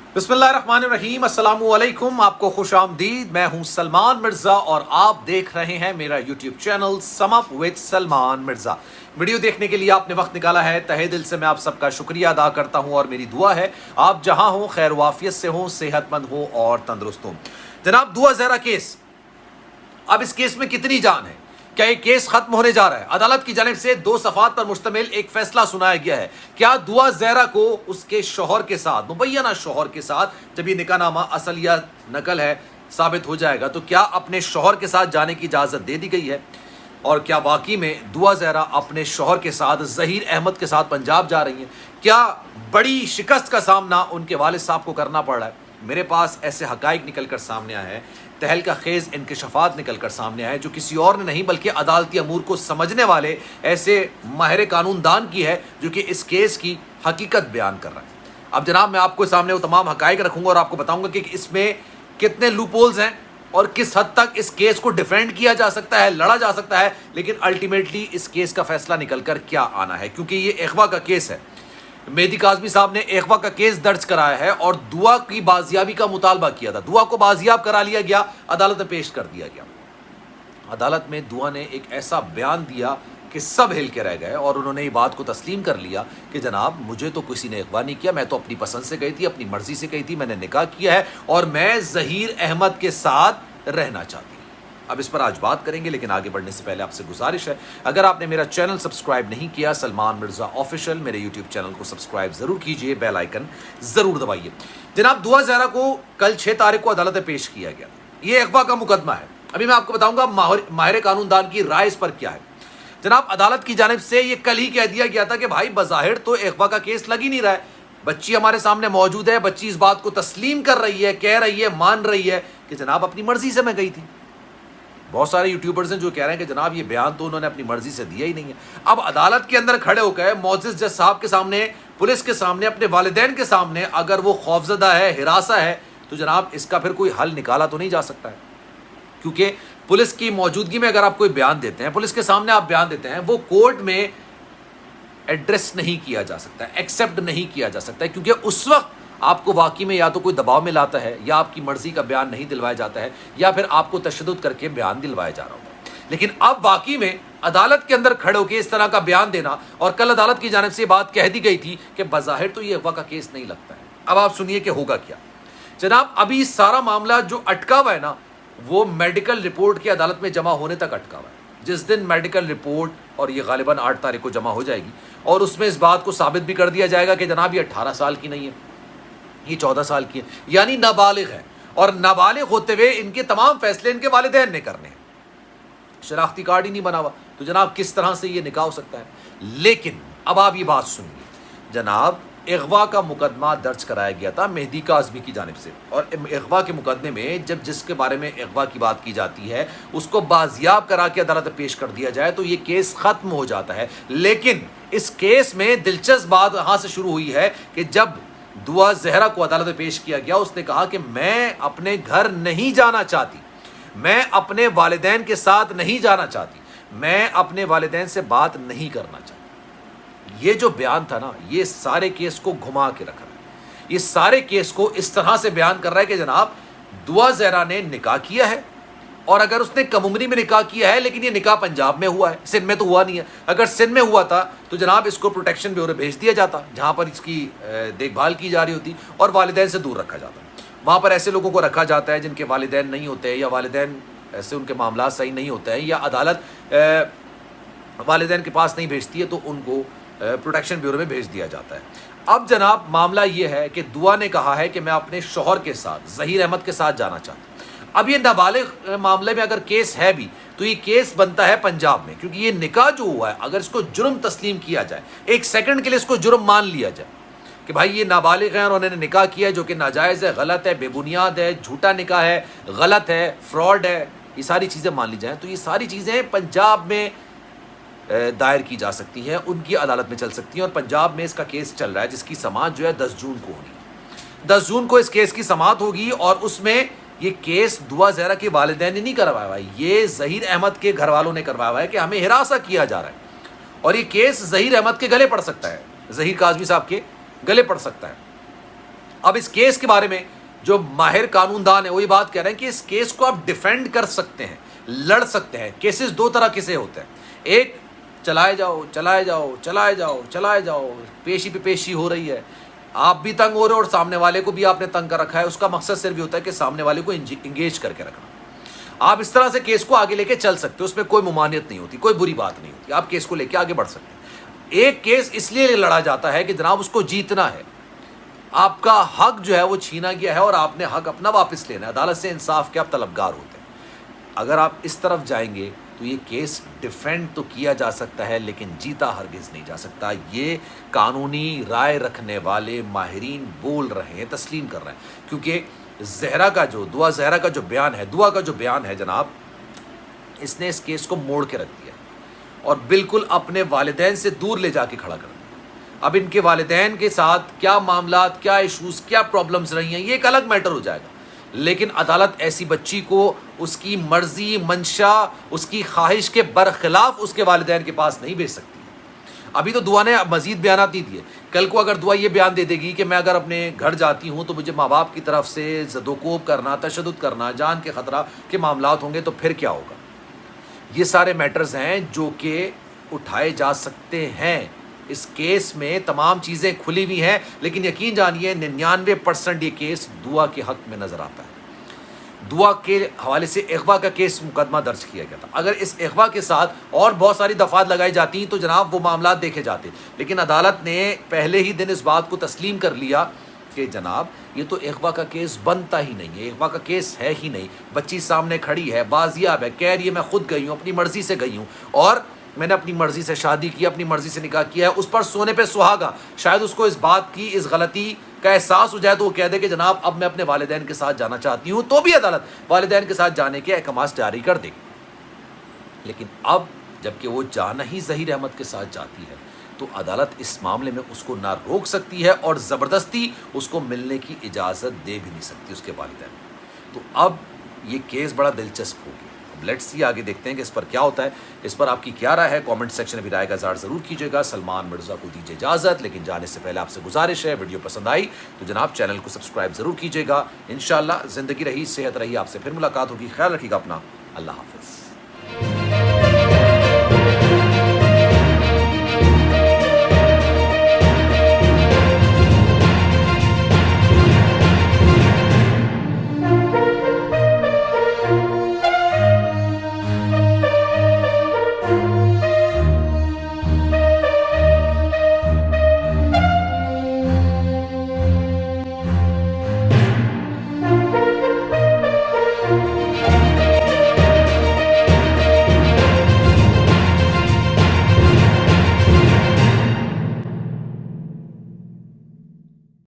बिस्मिल्लाहिर्रहमानिर्रहीम, अस्सलामु अलैकुम। आपको खुश आमदीद। मैं हूं सलमान मिर्ज़ा और आप देख रहे हैं मेरा YouTube channel sum up with Salman Mirza. Video देखने के लिए आपने वक्त निकाला है, तहे दिल से मैं आप सबका शुक्रिया अदा करता हूं और मेरी दुआ है आप जहां हो खैर वाफियत से हो, सेहतमंद हो और तंदुरुस्त हो। जनाब, दुआ ज़हरा केस, अब इस केस में कितनी जान है? क्या ये केस खत्म होने जा रहा है? अदालत की जानिब से 2 सफ़ात पर मुश्तमिल एक फैसला सुनाया गया है। क्या दुआ ज़हरा को उसके शौहर के साथ, मुबैना शौहर के साथ, जब ये निकाहनामा असल या नकल है साबित हो जाएगा, तो क्या अपने शौहर के साथ जाने की इजाज़त दे दी गई है? और क्या वाकई में दुआ ज़हरा अपने शौहर के साथ ज़हीर अहमद के साथ पंजाब जा रही हैं? क्या बड़ी शिकस्त का सामना उनके वालिद साहब को करना पड़ रहा है? मेरे पास ऐसे हक़ाइक़ निकल कर सामने आए हैं, तहलका खेज़ इंकशाफात निकल कर सामने आए, जो किसी और ने नहीं बल्कि अदालती अमूर को समझने वाले ऐसे माहिर कानून दान की है, जो कि इस केस की हकीकत बयान कर रहा है। अब जनाब, मैं आपको सामने वो तमाम हक़ाइक़ रखूँगा और आपको बताऊँगा कि इसमें कितने लूप होल्स हैं और किस हद तक इस केस को डिफेंड किया जा सकता है, लड़ा जा सकता है, लेकिन अल्टीमेटली इस केस का फैसला निकल कर क्या आना है। क्योंकि ये अगवा का केस है। मेहदी काज़मी साहब ने अगवा का केस दर्ज कराया है और दुआ की बाजियाबी का मुतालबा किया था। दुआ को बाजियाब करा लिया गया, अदालत में पेश कर दिया गया। अदालत में दुआ ने एक ऐसा बयान दिया कि सब हिल के रह गए और उन्होंने ये बात को तस्लीम कर लिया कि जनाब, मुझे तो किसी ने अगवा नहीं किया, मैं तो अपनी पसंद से गई थी, अपनी मर्जी से गई थी, मैंने निकाह किया है और मैं ज़हीर अहमद के साथ रहना चाहती हूँ। अब इस पर आज बात करेंगे, लेकिन आगे बढ़ने से पहले आपसे गुजारिश है, अगर आपने मेरा चैनल सब्सक्राइब नहीं किया, सलमान मिर्ज़ा ऑफिशियल, मेरे यूट्यूब चैनल को सब्सक्राइब ज़रूर कीजिए, बेल आइकन ज़रूर दबाइए। जनाब, दुआ ज़हरा को कल 6 तारीख को अदालत में पेश किया गया। ये अगवा का मुकदमा है। अभी मैं आपको बताऊंगा माहिर कानून दान की राय इस पर क्या है। जनाब, अदालत की जानिब से ये कल ही कह दिया गया था कि भाई बज़ाहिर तो अगवा का केस लग ही नहीं रहा है, बच्ची हमारे सामने मौजूद है, बच्ची इस बात को तस्लीम कर रही है, कह रही है, मान रही है कि जनाब अपनी मर्जी से मैं गई थी। बहुत सारे यूट्यूबर्स हैं जो कह रहे हैं कि जनाब ये बयान तो उन्होंने अपनी मर्जी से दिया ही नहीं है। अब अदालत के अंदर खड़े होकर मोअज़्ज़िज़ जज साहब के सामने, पुलिस के सामने, अपने वालिदैन के सामने अगर वो खौफज़दा है, हिरासा है, तो जनाब इसका फिर कोई हल निकाला तो नहीं जा सकता है। क्योंकि पुलिस की मौजूदगी में अगर आप कोई बयान देते हैं, पुलिस के सामने आप बयान देते हैं, वो कोर्ट में एड्रेस नहीं किया जा सकता, एक्सेप्ट नहीं किया जा सकता है, क्योंकि उस वक्त आपको वाकई में या तो कोई दबाव में लाता है, या आपकी मर्जी का बयान नहीं दिलवाया जाता है, या फिर आपको तशद्दुद करके बयान दिलवाया जा रहा होता है। लेकिन अब वाकई में अदालत के अंदर खड़े होकर इस तरह का बयान देना, और कल अदालत की जानिब से बात कह दी गई थी कि बज़ाहिर तो ये अगवा का केस नहीं लगता है। अब आप सुनिए कि होगा क्या। जनाब, अभी सारा मामला जो अटका हुआ है ना, वो मेडिकल रिपोर्ट की अदालत में जमा होने तक अटका हुआ है। जिस दिन मेडिकल रिपोर्ट, और ये गालिबन 8 तारीख को जमा हो जाएगी, और उसमें इस बात को साबित भी कर दिया जाएगा कि जनाब ये 18 साल की नहीं है, ये 14 साल की है, यानी नाबालिग है, और नाबालिग होते हुए इनके तमाम फैसले इनके वालिदैन ने करने हैं। शनाख्ती कार्ड ही नहीं बना हुआ, तो जनाब किस तरह से ये निकाह हो सकता है। लेकिन अब आप ये बात सुनिए, जनाब अगवा का मुकदमा दर्ज कराया गया था मेहदी काज़मी की जानिब से, और अगवा के मुकदमे में जब जिसके बारे में अगवा की बात की जाती है उसको बाजियाब करा के अदालत में पेश कर दिया जाए तो ये केस ख़त्म हो जाता है। लेकिन इस केस में दिलचस्प बात यहाँ से शुरू हुई है कि जब दुआ ज़हरा को अदालत में पेश किया गया, उसने कहा कि मैं अपने घर नहीं जाना चाहती, मैं अपने वालिदैन के साथ नहीं जाना चाहती, मैं अपने वालिदैन से बात नहीं करना चाहती। ये जो बयान था ना, ये सारे केस को घुमा के रख रहा है, ये सारे केस को इस तरह से बयान कर रहा है कि जनाब दुआ ज़हरा ने निकाह किया है, और अगर उसने कम उम्री में निकाह किया है, लेकिन ये निकाह पंजाब में हुआ है, सिंध में तो हुआ नहीं है। अगर सिंध में हुआ था तो जनाब इसको प्रोटेक्शन ब्यूरो भेज दिया जाता, जहाँ पर इसकी देखभाल की जा रही होती, और वालिदैन से दूर रखा जाता। वहाँ पर ऐसे लोगों को रखा जाता है जिनके वालिदैन नहीं होते, या वालिदैन ऐसे उनके मामला सही नहीं होते हैं, या अदालत वालिदैन के पास नहीं भेजती है, तो उनको प्रोटेक्शन ब्यूरो में भेज दिया जाता है। अब जनाब मामला ये है कि दुआ ने कहा है कि मैं अपने शौहर के साथ, ज़हीर अहमद के साथ जाना चाहता हूँ। अब ये नाबालिग मामले में अगर केस है भी, तो ये केस बनता है पंजाब में, क्योंकि ये निकाह जो हुआ है, अगर इसको जुर्म तस्लीम किया जाए, एक सेकंड के लिए इसको जुर्म मान लिया जाए कि भाई ये नाबालिग हैं और उन्होंने निकाह किया है जो कि नाजायज़ है, गलत है, बेबुनियाद है, झूठा निकाह है, गलत है, फ्रॉड है, ये सारी चीज़ें मान ली जाएँ, तो ये सारी चीज़ें पंजाब में दायर की जा सकती हैं, उनकी अदालत में चल सकती हैं। और पंजाब में इसका केस चल रहा है, जिसकी समाअत जो है 10 जून को होगी। 10 जून को इस केस की समाअत होगी, और उसमें ये केस दुआ ज़हरा के वालिदैन ने नहीं करवाया हुआ है, ये ज़हीर अहमद के घर वालों ने करवाया हुआ है कि हमें हिरासा किया जा रहा है, और ये केस ज़हीर अहमद के गले पड़ सकता है, ज़हीर काज़मी साहब के गले पड़ सकता है। अब इस केस के बारे में जो माहिर कानूनदान है वो ये बात कह रहे हैं कि इस केस को आप डिफेंड कर सकते हैं, लड़ सकते हैं। केसेस दो तरह के से होते हैं, एक चलाए जाओ चलाए जाओ चलाए जाओ चलाए जाओ, पेशी पे पेशी हो रही है, आप भी तंग हो रहे हो और सामने वाले को भी आपने तंग कर रखा है। उसका मकसद सिर्फ ये होता है कि सामने वाले को इंगेज करके रखना। आप इस तरह से केस को आगे लेके चल सकते हो, उसमें कोई मुमानियत नहीं होती, कोई बुरी बात नहीं होती, आप केस को लेके आगे बढ़ सकते हैं। एक केस इसलिए लड़ा जाता है कि जनाब उसको जीतना है, आपका हक जो है वो छीना गया है और आपने हक अपना वापस लेना है, अदालत से इंसाफ के आप तलबगार होते हैं। अगर आप इस तरफ जाएंगे तो ये केस डिफेंड तो किया जा सकता है लेकिन जीता हरगिज़ नहीं जा सकता। ये कानूनी राय रखने वाले माहिरीन बोल रहे हैं, तस्लीम कर रहे हैं, क्योंकि दुआ ज़हरा का जो बयान है, दुआ का जो बयान है जनाब, इसने इस केस को मोड़ के रख दिया और बिल्कुल अपने वालिदैन से दूर ले जाके खड़ा कर दिया। अब इनके वालिदैन के साथ क्या मामलात, क्या इशूज़, क्या प्रॉब्लम्स रही हैं, ये एक अलग मैटर हो जाएगा, लेकिन अदालत ऐसी बच्ची को उसकी मर्जी, मंशा, उसकी ख्वाहिश के बरखिलाफ उसके वालिदैन के पास नहीं भेज सकती। अभी तो दुआ ने मजीद बयान नहीं दिए, कल को अगर दुआ ये बयान दे देगी कि मैं अगर अपने घर जाती हूँ तो मुझे माँ बाप की तरफ से ज़दोकोब करना, तशद्दुद करना, जान के ख़तरा के मामलात होंगे, तो फिर क्या होगा। ये सारे मैटर्स हैं जो कि उठाए जा सकते हैं। इस केस में तमाम चीज़ें खुली हुई हैं, लेकिन यकीन जानिए 99% ये केस दुआ के हक़ में नज़र आता है। दुआ के हवाले से अगवा का केस मुकदमा दर्ज किया गया था। अगर इस अगवा के साथ और बहुत सारी दफ़ात लगाई जाती तो जनाब वो मामला देखे जाते, लेकिन अदालत ने पहले ही दिन इस बात को तस्लीम कर लिया कि जनाब ये तो अगवा का केस बनता ही नहीं है, अगवा का केस है ही नहीं। बच्ची सामने खड़ी है, बाजियाब है, कह रही है मैं खुद गई हूँ, अपनी मर्ज़ी से गई हूँ और मैंने अपनी मर्ज़ी से शादी की, अपनी मर्ज़ी से निकाह किया है, उस पर सोने पे सुहागा। शायद उसको इस बात की, इस गलती का एहसास हो जाए तो वो कह दे कि जनाब अब मैं अपने वालिदैन के साथ जाना चाहती हूँ, तो भी अदालत वालिदैन के साथ जाने के अहकामात जारी कर देगी। लेकिन अब जबकि वो जाना ही ज़हीर अहमद के साथ जाती है तो अदालत इस मामले में उसको ना रोक सकती है और ज़बरदस्ती उसको मिलने की इजाज़त दे भी नहीं सकती उसके वालिदैन। तो अब ये केस बड़ा दिलचस्प हो गया। लेट्स सी आगे देखते हैं कि इस पर क्या होता है। इस पर आपकी क्या राय है, कमेंट सेक्शन में भी राय का इज़हार ज़रूर कीजिएगा। सलमान मिर्ज़ा को दीजिए इजाज़त, लेकिन जाने से पहले आपसे गुजारिश है, वीडियो पसंद आई तो जनाब चैनल को सब्सक्राइब ज़रूर कीजिएगा। इंशाअल्लाह ज़िंदगी रही, सेहत रही, आपसे फिर मुलाकात होगी। ख्याल रखिएगा अपना। अल्लाह हाफ़िज़।